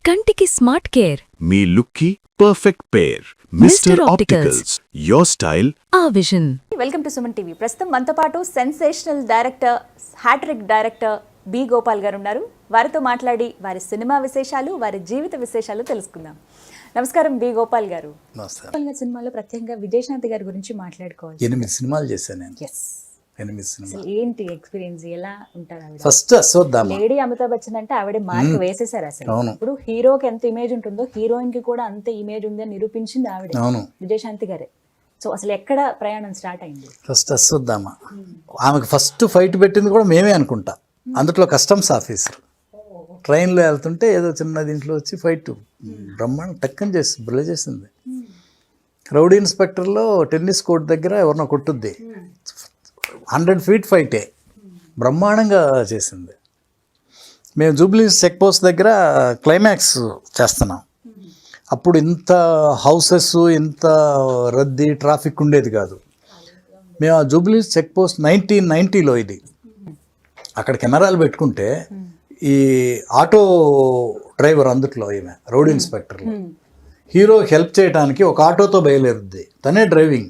కంటికి smart care. మీ లుక్కి perfect pair. Mister opticals, your style ఆ vision. Welcome to Suman TV. ప్రస్తుతం మనతో పాటు sensational director, hat-trick director B Gopal గారు ఉన్నారు. వారితో మాట్లాడి వారి సినిమా విశేషాలు, వారి జీవిత విశేషాలు తెలుసుకుందాం. నమస్కారం బి గోపాల్ గారు. గోపాల్ గారి సినిమాలో ప్రత్యేకంగా విజయశాంతి గారి గురించి మాట్లాడుకోవాలి. 8 సినిమాలు చేశాను నేను. ఎస్, 8 సినిమాలు. ఏంటి ఎక్స్పీరియన్స్, ఎలా ఉంటారు ఆవిడ? ఫస్ట్ అశ్వత్థామ. లేడీ అమితాబ్ బచ్చన్ అంటే ఆవిడ మార్క్ వేసేసారు అసలు. అవును. ఇప్పుడు హీరోకి ఎంత ఇమేజ్ ఉంటుందో హీరోయిన్ కి కూడా అంతే ఇమేజ్ ఉంది అని నిరూపించింది ఆవిడ. అవును. విజయశాంతి గారే. సో అసలు ఎక్కడ ప్రయాణం స్టార్ట్ అయింది? ఫస్ట్ అశ్వత్థామ. ఆమెకు ఫస్ట్ ఫైట్ పెట్టింది కూడా మేమే అనుకుంటా. అందులో కస్టమ్స్ ఆఫీసర్ ట్రైన్లో వెళ్తుంటే ఏదో చిన్న దీంట్లో వచ్చి ఫైట్ బ్రహ్మాండం టక్కని భలే చేసింది. రౌడీ ఇన్స్పెక్టర్లో టెన్నిస్ కోర్ట్ దగ్గర ఎవరినో కొట్టుద్ది. 100 feet ఫైటే బ్రహ్మాండంగా చేసింది. మేము జూబ్లీ చెక్ పోస్ట్ దగ్గర క్లైమాక్స్ చేస్తున్నాం. అప్పుడు ఇంత హౌసెస్, ఇంత రద్దీ, ట్రాఫిక్ ఉండేది కాదు. మేము ఆ జూబ్లీ చెక్ పోస్ట్ 1990లో ఇది. అక్కడ కెమెరాలు పెట్టుకుంటే ఈ ఆటో డ్రైవర్, అందుట్లో ఈమె రౌడీ ఇన్స్పెక్టర్లో హీరో హెల్ప్ చేయడానికి ఒక ఆటోతో బయలుదేరుద్ది. తనే డ్రైవింగ్.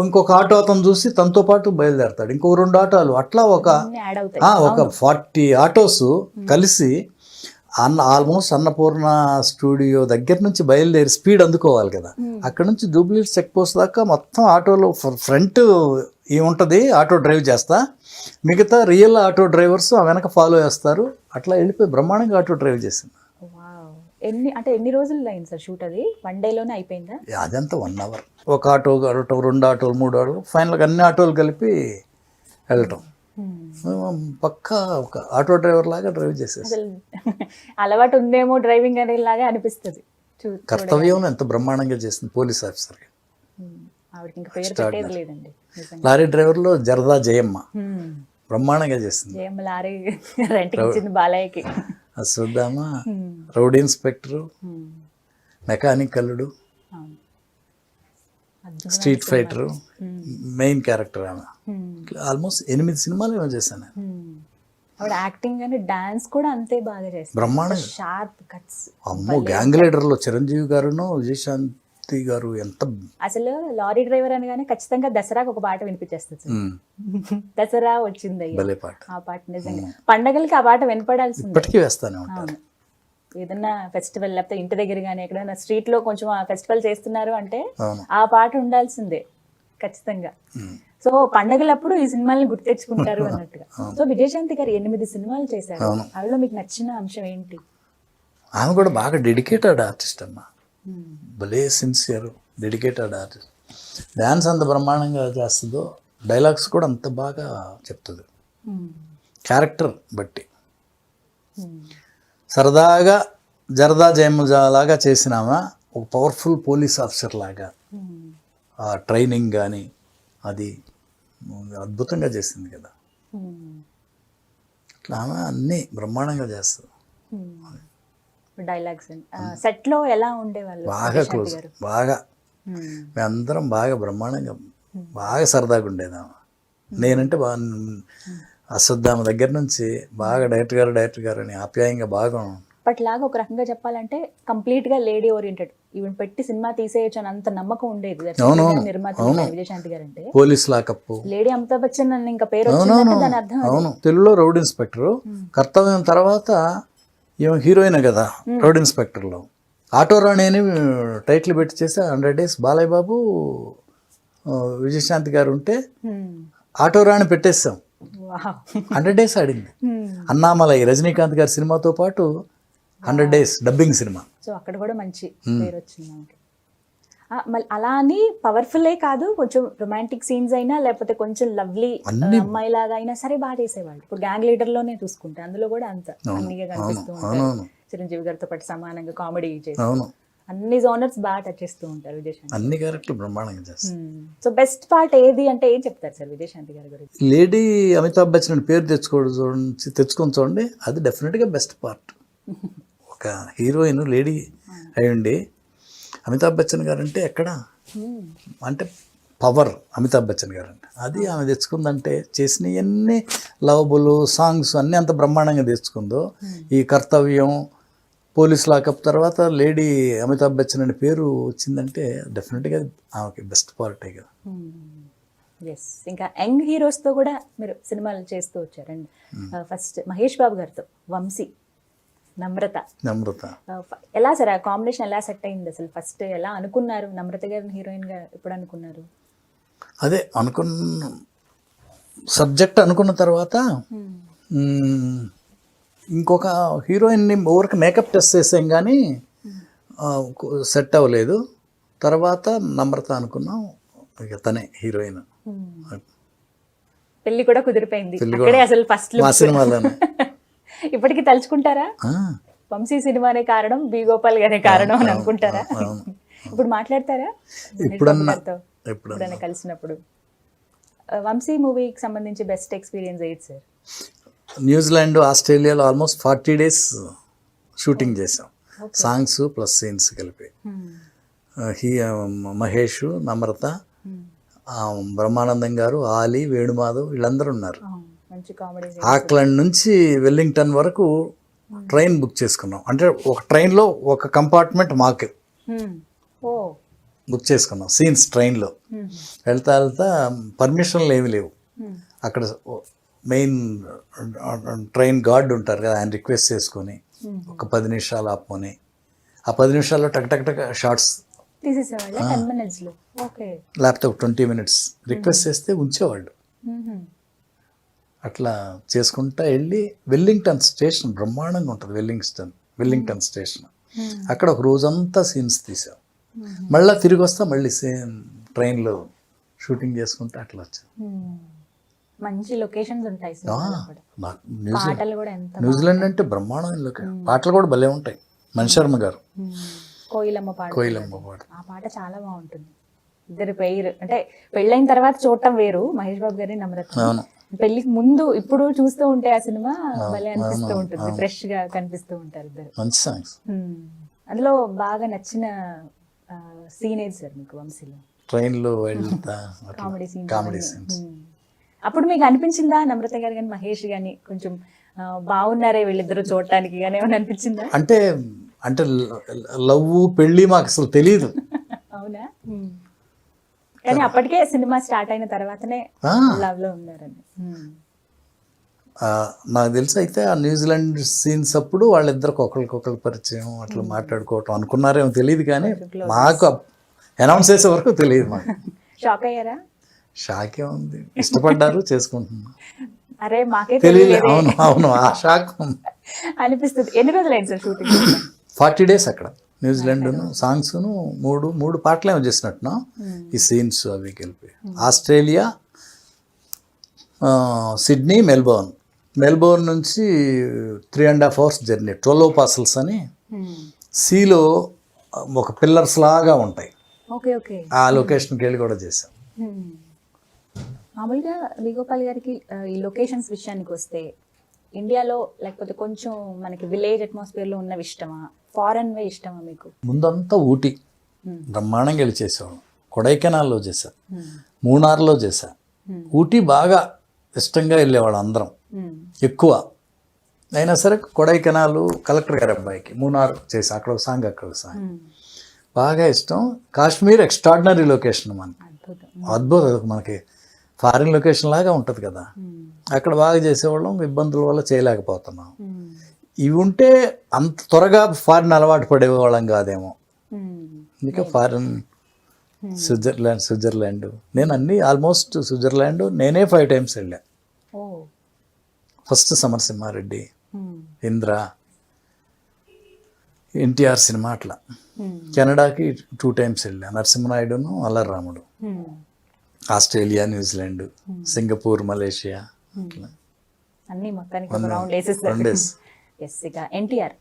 ఇంకొక ఆటో అతను చూసి తనతో పాటు బయలుదేరతాడు. ఇంకో 2 ఆటోలు, అట్లా ఒక 40 ఆటోస్ కలిసి ఆల్మోస్ట్ అన్నపూర్ణ స్టూడియో దగ్గర నుంచి బయలుదేరి స్పీడ్ అందుకోవాలి కదా. అక్కడ నుంచి జూబ్లీ చెక్ పోస్ట్ దాకా మొత్తం ఆటోలో ఫ్రంట్ ఉంటుంది, ఆటో డ్రైవ్ చేస్తా, మిగతా రియల్ ఆటో డ్రైవర్స్ ఆ వెనక ఫాలో చేస్తారు. అట్లా వెళ్ళిపోయి బ్రహ్మాండంగా ఆటో డ్రైవ్ చేసింది. ఎన్ని రోజులు అయింది సార్ షూట్? అది 1 డేలోనే అయిపోయిందా? అదంతా 1 hour. ఒక ఆటో, 2 ఆటోలు, 3 ఆటోలు, ఫైనల్గా అన్ని ఆటోలు కలిపి వెళ్ళటం. పక్కా ఒక ఆటో డ్రైవర్ లాగా డ్రైవ్ చేసేసి. అసలు అలవాటు ఉందేమో డ్రైవింగ్ అనేలాగా అనిపిస్తుంది. కర్తవ్యం ఎంత బ్రహ్మాండంగా చేసింది పోలీస్ ఆఫీసర్గా. ఆవిడకి ఇంకా పేరు పెట్టేది లేదండి. లారీ డ్రైవర్లో జరదా జయమ్మ బ్రహ్మాండంగా చేసింది. జయమ్మ లారీ రెంట్కి ఇచ్చింది బాలయ్యకి. అశ్వత్థామ, రౌడీ ఇన్స్పెక్టరు, మెకానిక్ అల్లుడు, స్ట్రీట్ ఫైటరు, మెయిన్ క్యారెక్టర్ ఆమె. ఆల్మోస్ట్ 8 సినిమాలు ఏమో చేశాను. ఆవిడ యాక్టింగ్ కానీ డాన్స్ కూడా అంతే బాగా చేస్తారు. బ్రహ్మాండంగా. Sharp cuts. అమ్మో, గ్యాంగ్ లీడర్లో చిరంజీవి గారును విజయశాంతి గారు ఎంత. అసలు లారీ డ్రైవర్ అనగానే ఖచ్చితంగా దసరాకు ఒక పాట వినిపించేస్తుంది. దసరా వచ్చింది ఆ పాట. నిజంగా పండగలకి ఆ పాట వినపడాల్సింది. ఇప్పటికీ వేస్తానే ఉంటాను. ఏదన్నా ఫెస్టివల్ లేకపోతే ఇంటి దగ్గర కానీ ఎక్కడైనా స్ట్రీట్ లో కొంచెం ఆ ఫెస్టివల్ చేస్తున్నారు అంటే ఆ పాట ఉండాల్సిందే ఖచ్చితంగా. సో పండగలప్పుడు ఈ సినిమాలను గుర్తు తెచ్చుకుంటారు అన్నట్టుగా. సో విజయశాంతి గారు 8 సినిమాలు చేశారు. అందులో మీకు నచ్చిన అంశం ఏంటి? ఆమె కూడా బాగా డెడికేటెడ్ ఆర్టిస్ట్ అమ్మా. భలే సిన్సియర్, డెడికేటెడ్ ఆర్టిస్ట్. డ్యాన్స్ అంత బ్రహ్మాండంగా చేస్తుందో, డైలాగ్స్ కూడా అంత బాగా చెప్తుంది. క్యారెక్టర్ బట్టి సరదాగా జరదా జయమ్మ లాగా చేసినామా ఒక పవర్ఫుల్ పోలీస్ ఆఫీసర్ లాగా. ఆ ట్రైనింగ్ కానీ అది అద్భుతంగా చేసింది కదా. అట్లా ఆమె అన్నీ బ్రహ్మాండంగా చేస్తుంది. డైలాగ్స్ సెట్ లో ఎలా ఉండేవాళ్ళు? బాగా క్లోజ్, బాగా మేమందరం బాగా బ్రహ్మాండంగా, బాగా సరదాగా ఉండేదాము. నేనంటే బాగా అశ్వత్థామ దగ్గర నుంచి బాగా డైరెక్టర్ గారు అని ఆప్యాయంగా బాగా. అప్పట్లాగా ఒక రకంగా చెప్పాలంటే కంప్లీట్ గా లేడీ ఓరియంటెడ్, ఈవెన్ పెట్టి సినిమా తీసేయచ్చు అని అంత నమ్మకం ఉండేది నిర్మాత విజయశాంతి గారు అంటే. Police lockup, lady Amitabh Bachchan అని ఇంకా పేరు వచ్చిందంటే దాని అర్థం. అవును, తెలుగులో రౌడీ ఇన్స్పెక్టర్. కర్తవ్యం తర్వాత ఏమో హీరోయిన్ కదా రౌడీ ఇన్స్పెక్టర్లో. ఆటో రాణి అని టైటిల్ పెట్టి చేస్తే 100 days బాలయ్య బాబు, విజయశాంతి గారు ఉంటే ఆటో రాణి పెట్టేస్తాం. 100 days ఆడింది. అన్నామలై రజనీకాంత్ గారి సినిమాతో పాటు 100 days డబ్బింగ్ సినిమా. సో అక్కడ కూడా మంచి పేరు వచ్చింది. మళ్ళీ అలా అని పవర్ఫుల్లే కాదు, కొంచెం రొమాంటిక్ సీన్స్ అయినా లేకపోతే కొంచెం లవ్లీ అమ్మాయి లాగా అయినా సరే బాగా చేసేవాళ్ళు. ఇప్పుడు గ్యాంగ్ లీడర్ లోనే చూసుకుంటే అందులో కూడా అంత అన్నిగా కనిపిస్తూ ఉంటారు. చిరంజీవి గారితో పాటు సమానంగా కామెడీ చేసి అన్ని జోనర్స్ బాగా టచ్ చేస్తూ ఉంటారు విజయశాంతి. అన్ని క్యారెక్టర్లు బ్రహ్మాండంగా చేస్తారు. సో బెస్ట్ పార్ట్ ఏది అంటే ఏం చెప్తారు సార్ విజయశాంతి గారి గురించి? లేడీ అమితాబ్ బచ్చన్ పేరు తెచ్చుకొని చూడండి, అది డెఫినెట్గా బెస్ట్ పార్ట్. ఒక హీరోయిన్ లేడీ అయ్యండి అమితాబ్ బచ్చన్ గారు అంటే ఎక్కడ అంటే పవర్. అమితాబ్ బచ్చన్ గారు అంటే అది ఆమె తెచ్చుకుందంటే చేసినవన్నీ లవబుల్ సాంగ్స్ అన్నీ అంత బ్రహ్మాండంగా తెచ్చుకుందో. ఈ కర్తవ్యం, పోలీస్ లాకప్ తర్వాత లేడీ అమితాబ్ బచ్చన్ అనే పేరు వచ్చిందంటే డెఫినెట్గా ఆమెకి బెస్ట్ పార్టే కదా. ఎస్, ఇంకా యంగ్ హీరోస్తో కూడా మీరు సినిమాలు చేస్తూ వచ్చారండి. ఫస్ట్ మహేష్ బాబు గారితో వంశీ, నమ్రత. ఎలా సార్ ఆ కాంబినేషన్ ఎలా సెట్ అయింది అసలు? ఫస్ట్ ఎలా అనుకున్నారు నమ్రత గారిని హీరోయిన్గా ఎప్పుడు అనుకున్నారు? అదే అనుకున్న సబ్జెక్ట్ అనుకున్న తర్వాత ఇంకొక హీరోయిన్ని ఊరికి మేకప్ టెస్ట్ చేసాం కానీ సెట్ అవ్వలేదు. తర్వాత నమ్రత అనుకున్నాం, ఇక తనే హీరోయిన్. పెళ్లి కూడా కుదిరిపోయింది అక్కడే అసలు ఫస్ట్ మా సినిమాలోనే. ఇప్పటికి తలుచుకుంటారా వంశీ సినిమానే కారణం, బి గోపాల్ గారే కారణం అని అనుకుంటారా? ఇప్పుడు మాట్లాడతారా ఎప్పుడన్నా కలిసినప్పుడు? వంశీ మూవీకి సంబంధించి బెస్ట్ ఎక్స్పీరియన్స్ ఏంటి సార్? న్యూజిలాండ్, ఆస్ట్రేలియాలో ఆల్మోస్ట్ 40 days షూటింగ్ చేసాం, సాంగ్స్ ప్లస్ సీన్స్ కలిపి. మహేష్, నమ్రత, బ్రహ్మానందం గారు, ఆలీ, వేణుమాధవ్ వీళ్ళందరూ ఉన్నారు. ఆక్లాండ్ నుంచి వెల్లింగ్టన్ వరకు ట్రైన్ బుక్ చేసుకున్నాం. అంటే ఒక ట్రైన్లో ఒక కంపార్ట్మెంట్ మాకు బుక్ చేసుకున్నాం సీన్స్ ట్రైన్లో. వెళ్తా పర్మిషన్లు ఏమి లేవు అక్కడ. మెయిన్ ట్రైన్ గార్డ్ ఉంటారు కదా, ఆయన రిక్వెస్ట్ చేసుకొని ఒక 10 నిమిషాలు ఆపుకొని ఆ 10 నిమిషాల్లో టక్ టక్ టక్ షార్ట్స్ లేకపోతే ఒక 20 minutes రిక్వెస్ట్ చేస్తే ఉంచేవాళ్ళు. అట్లా చేసుకుంటా వెళ్ళి వెల్లింగ్టన్ స్టేషన్ బ్రహ్మాండంగా ఉంటుంది. వెల్లింగ్టన్ స్టేషన్ అక్కడ ఒక రోజంతా సీన్స్ తీసాం. మళ్ళీ తిరిగి వస్తా మళ్ళీ సేమ్ ట్రైన్లో షూటింగ్ చేసుకుంటా అట్లా వచ్చాం. మంచి లొకేషన్స్ ఉంటాయి. న్యూజిలాండ్ అంటే బ్రహ్మాండమైన లొకేషన్. పాటలు కూడా భలే ఉంటాయి. మణిశర్మ గారు కోయిలమ్మ పాట, ఆ పాట చాలా బాగుంటుంది. ఇద్దరు పేరు అంటే పెళ్ళైన తర్వాత చూడటం వేరు, మహేష్ బాబు గారి, నమ్రత. పెళ్లికి ముందు ఇప్పుడు చూస్తూ ఉంటే ఆ సినిమా భలే అనిపిస్తూ ఉంటుంది, ఫ్రెష్ గా కనిపిస్తూ ఉంటారు ఇద్దరు. మంచి సాంగ్స్. అందులో బాగా నచ్చిన సీన్ ఏది సార్ మీకు వంశీలో? ట్రైన్లో వెళ్తా కామెడీ సీన్స్. అప్పుడు మీకు అనిపించిందా నమ్రత గారు కానీ మహేష్ కానీ కొంచెం బాగున్నారే వీళ్ళిద్దరు చూడటానికి కానీ ఏమైనా అనిపించిందా? అంటే లవ్ పెళ్ళి మాకు అసలు తెలియదు. అవునా? కానీ అప్పటికే సినిమా స్టార్ట్ అయిన తర్వాతనే లవ్ లో ఉన్నారని నాకు తెలిసి. అయితే ఆ న్యూజిలాండ్ సీన్స్ అప్పుడు వాళ్ళిద్దరికి ఒకరికొకరు పరిచయం, అట్లా మాట్లాడుకోవటం అనుకున్నారేమో తెలియదు, కానీ మాకు అనౌన్స్ చేసే వరకు తెలియదు మాకు. షాక్ అయ్యారా? షాక్ ఏముంది, ఇష్టపడ్డారు, చేసుకుంటున్నాం. అరే మాకే తెలియదు. అవును ఆ షాక్ అనిపిస్తుంది. ఎన్ని రోజులు అయింది సార్ షూటింగ్? 40 days అక్కడ న్యూజిలాండ్ సాంగ్స్ మూడు పాటలేమో చేసినట్టున్నా ఈ సీన్స్ అవి కలిపి. ఆస్ట్రేలియా, సిడ్నీ, మెల్బోర్న్ నుంచి 3.5 hours జర్నీ. 12 parcels అని సీలో ఒక పిల్లర్స్ లాగా ఉంటాయి. ఆ లొకేషన్కి వెళ్ళి కూడా చేసాం. మామూలుగా వి గోపాల్ గారికి ఈ లొకేషన్స్ విషయానికి వస్తే ఇండియాలో లేకపోతే కొంచెం మనకి విలేజ్ అట్మాస్ఫియర్లో ఉన్నవి ఇష్టమా, ఫారెన్ వే ఇష్టమా మీకు? ముందంతా ఊటీ బ్రహ్మాండంగా వెళ్ళి చేసాం. కొడైకెనాల్లో చేశా, మూనార్లో చేశా. ఊటీ బాగా ఇష్టంగా వెళ్ళేవాడు అందరం ఎక్కువ. అయినా సరే కొడైకెనాల్ కలెక్టర్ గారి అబ్బాయికి, మూనార్ చేసా. అక్కడ ఒక సాంగ్, అక్కడ ఒక సాంగ్ బాగా ఇష్టం. కాశ్మీర్ ఎక్స్ట్రాడినరీ లొకేషన్, మనకి అద్భుతం. మనకి ఫారిన్ లొకేషన్ లాగా ఉంటుంది కదా, అక్కడ బాగా చేసేవాళ్ళం. ఇబ్బందుల వల్ల చేయలేకపోతున్నాం. ఇవి ఉంటే అంత త్వరగా ఫారిన్ అలవాటు పడేవాళ్ళం కాదేమో. ఇంకా ఫారిన్ స్విట్జర్లాండ్ నేను అన్ని ఆల్మోస్ట్ స్విట్జర్లాండ్ నేనే 5 times వెళ్ళా. ఫస్ట్ సమరసింహారెడ్డి, ఇంద్ర, ఎన్టీఆర్ సినిమా అట్లా. కెనడాకి 2 times వెళ్ళా, నరసింహనాయుడును, Allari Ramudu. Australia, New Zealand, Singapore, Malaysia అట్లా అన్ని మొత్తానికి. ఇక ఎన్టీఆర్,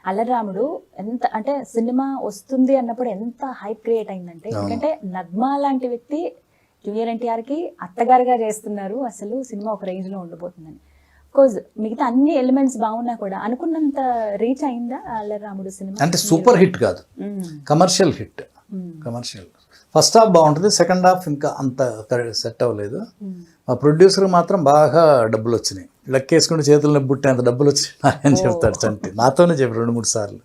అల్లర్రాముడు ఎంత అంటే సినిమా వస్తుంది అన్నప్పుడు ఎంత హైప్ క్రియేట్ అయిందంటే, ఎందుకంటే నగ్మా లాంటి వ్యక్తి జూనియర్ ఎన్టీఆర్కి అత్తగారుగా చేస్తున్నారు, అసలు సినిమా ఒక రేంజ్లో ఉండిపోతుందని. కోజ్ మిగతా అన్ని ఎలిమెంట్స్ బాగున్నా కూడా అనుకున్నంత రీచ్ అయిందా అల్లర్రాముడు సినిమా? అంటే సూపర్ హిట్ కాదు, commercial hit. Commercial first half బాగుంటుంది, సెకండ్ హాఫ్ ఇంకా అంత సెట్ అవ్వలేదు. మా ప్రొడ్యూసర్ మాత్రం బాగా డబ్బులు వచ్చినాయి, లెక్కేసుకుంటే చేతులు నొబ్బుట్టే అంత డబ్బులు వచ్చినాయి అని చెప్తాడు చంటి. నాతోనే చెప్పి 2-3 సార్లు.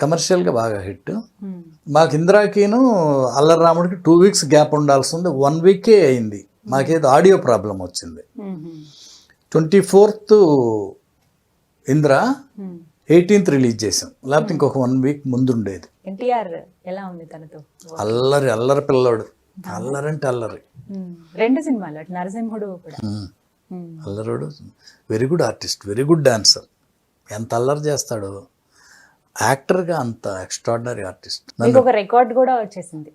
కమర్షియల్గా బాగా హిట్. మాకు ఇందిరాకిను అల్లరి రాముడికి 2 weeks గ్యాప్ ఉండాల్సి ఉంది, 1 week అయింది. మాకేదో ఆడియో ప్రాబ్లం వచ్చింది. 24th ఇందిరా, 18th రిలీజ్ చేసాం, లేకపోతే ఇంకొక 1 week ముందుండేది. ఎన్టీఆర్ ఎలా ఉంది తనతో? అల్లరి అల్లరి పిల్లోడు, అల్లరి అంటే అల్లరి. 2 సినిమాలు అటు నరసింహుడు కూడా. అల్లరుడు very good artist, very good dancer. ఎంత అల్లరి చేస్తాడో, యాక్టర్గా అంత ఎక్స్ట్రాడినరీ ఆర్టిస్ట్. మీకు ఒక రికార్డ్ కూడా వచ్చేసింది.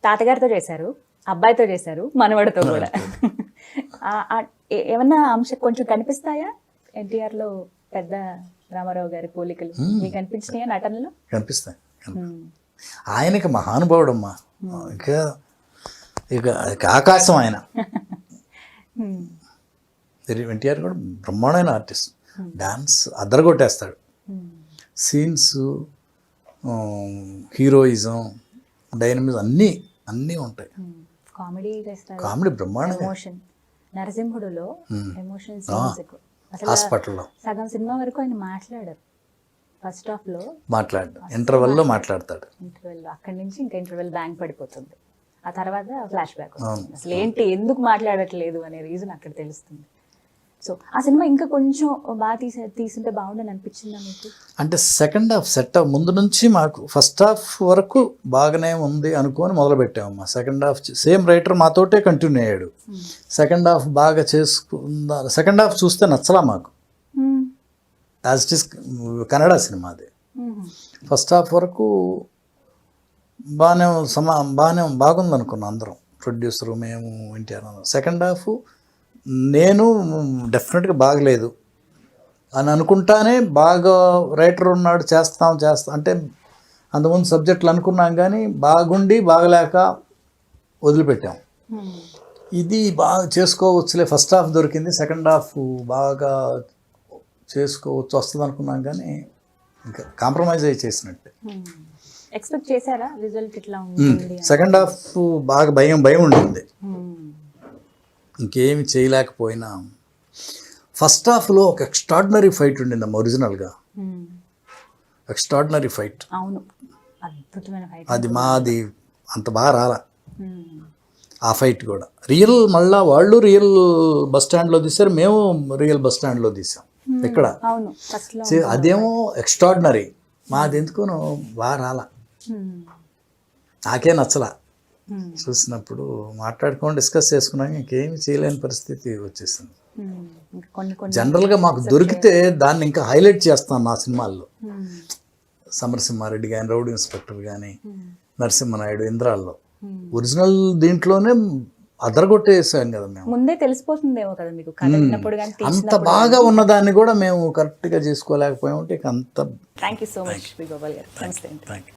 తాతగారితో చేశారు, అబ్బాయితో చేశారు, మనవడితో కూడా. ఏమన్నా అంశం కొంచెం కనిపిస్తాయా ఎన్టీఆర్ లో పెద్ద రామారావు గారి పోలికలు మీకు కనిపించినాయా నటనలో? కనిపిస్తాయి. ఆయనకి మహానుభావుడమ్మా, ఇంకా ఇక ఆకాశం ఆయన. ఎన్టీఆర్ కూడా బ్రహ్మాండమైన ఆర్టిస్ట్, డాన్స్ అద్దరగొట్టేస్తాడు. సీన్స్, హీరోయిజం, డైనమిజం అన్నీ ఉంటాయి. కామెడీ చేస్తారు, కామెడీ బ్రహ్మాండంగా. ఎమోషన్, నరసింహుడులో ఎమోషనల్ సీన్స్ ఎక్కువ. అసలు హాస్పిటల్లో సగం సినిమా వరకు ఆయన మాట్లాడారు. ఫస్ట్ హాఫ్ లో మాట్లాడు, ఇంటర్వెల్లో మాట్లాడతాడు. ఇంటర్వెల్, అక్కడి నుంచి ఇంకా ఇంటర్వెల్ బ్యాంక్ పడిపోతుంది. ఆ తర్వాత ఫ్లాష్ బ్యాక్ వస్తుంది. అసలు ఏంటి, ఎందుకు మాట్లాడట్లేదు అనే రీజన్ అక్కడ తెలుస్తుంది. సో ఆ సినిమా ఇంకా కొంచెం బాగా తీసుంటే బాగుండని అనిపించిందా మీకు? అంటే సెకండ్ హాఫ్ సెట్ ముందు నుంచి మాకు ఫస్ట్ హాఫ్ వరకు బాగానే ఉంది అనుకొని మొదలు పెట్టామమ్మా. సెకండ్ హాఫ్ సేమ్ రైటర్ మాతోటే కంటిన్యూ అయ్యాడు. సెకండ్ హాఫ్ బాగా చేసుకుందా. సెకండ్ హాఫ్ చూస్తే నచ్చలా మాకు, as it is Kannada cinema అది. ఫస్ట్ హాఫ్ వరకు బాగుంది అనుకున్నాం అందరం, ప్రొడ్యూసరు, మేము, ఎన్టీఆర్. సెకండ్ హాఫ్ నేను డెఫినెట్గా బాగలేదు అని అనుకుంటానే, బాగా రైటర్ ఉన్నాడు చేస్తాం అంటే అంతకుముందు సబ్జెక్టులు అనుకున్నాం కానీ బాగుండి బాగలేక వదిలిపెట్టాం. ఇది బాగా చేసుకోవచ్చులే, ఫస్ట్ హాఫ్ దొరికింది, సెకండ్ హాఫ్ బాగా చేసుకోవచ్చు వస్తుంది అనుకున్నాం కానీ ఇంకా కాంప్రమైజ్ అయ్యి చేసినట్టే. ఎక్స్పెక్ట్ చేశారా రిజల్ట్ ఇట్లా ఉంటుంది? సెకండ్ హాఫ్ బాగా భయం ఉండింది, ఇంకేమి చేయలేకపోయినా. ఫస్ట్ హాఫ్లో ఒక ఎక్స్ట్రాడినరీ ఫైట్ ఉండిందమ్మా, ఒరిజినల్గా ఎక్స్ట్రాడినరీ ఫైట్. అవును, అద్భుతమైన ఫైట్. అది మాది అంత బాగా రాలా ఆ ఫైట్ కూడా. రియల్, మళ్ళా వాళ్ళు రియల్ బస్ స్టాండ్లో తీశారు, మేము రియల్ బస్ స్టాండ్లో తీసాం ఇక్కడ. అవును, ఫస్ట్ లో అదేమో ఎక్స్ట్రాడినరీ, మాది ఎందుకునో బాగా రాలా, నాకే నచ్చలా. చూసినప్పుడు మాట్లాడుకొని డిస్కస్ చేసుకున్నాక ఇంకేమి చేయలేని పరిస్థితి వచ్చేసింది. జనరల్గా మాకు దొరికితే దాన్ని ఇంకా హైలైట్ చేస్తాను నా సినిమాల్లో. సమరసింహారెడ్డి కానీ, రౌడీ ఇన్స్పెక్టర్ కానీ, నరసింహనాయుడు, ఇంద్రాల్లో ఒరిజినల్ దీంట్లోనే అదరగొట్టేసాం కదా మేము. ముందే తెలిసిపోతుందేమో కదా మీకు కథ విన్నప్పుడు కానీ. అంత బాగా ఉన్నదాన్ని కూడా మేము కరెక్ట్గా చేసుకోలేకపోయామంటే ఇక అంత. Thank you so much. Thank you.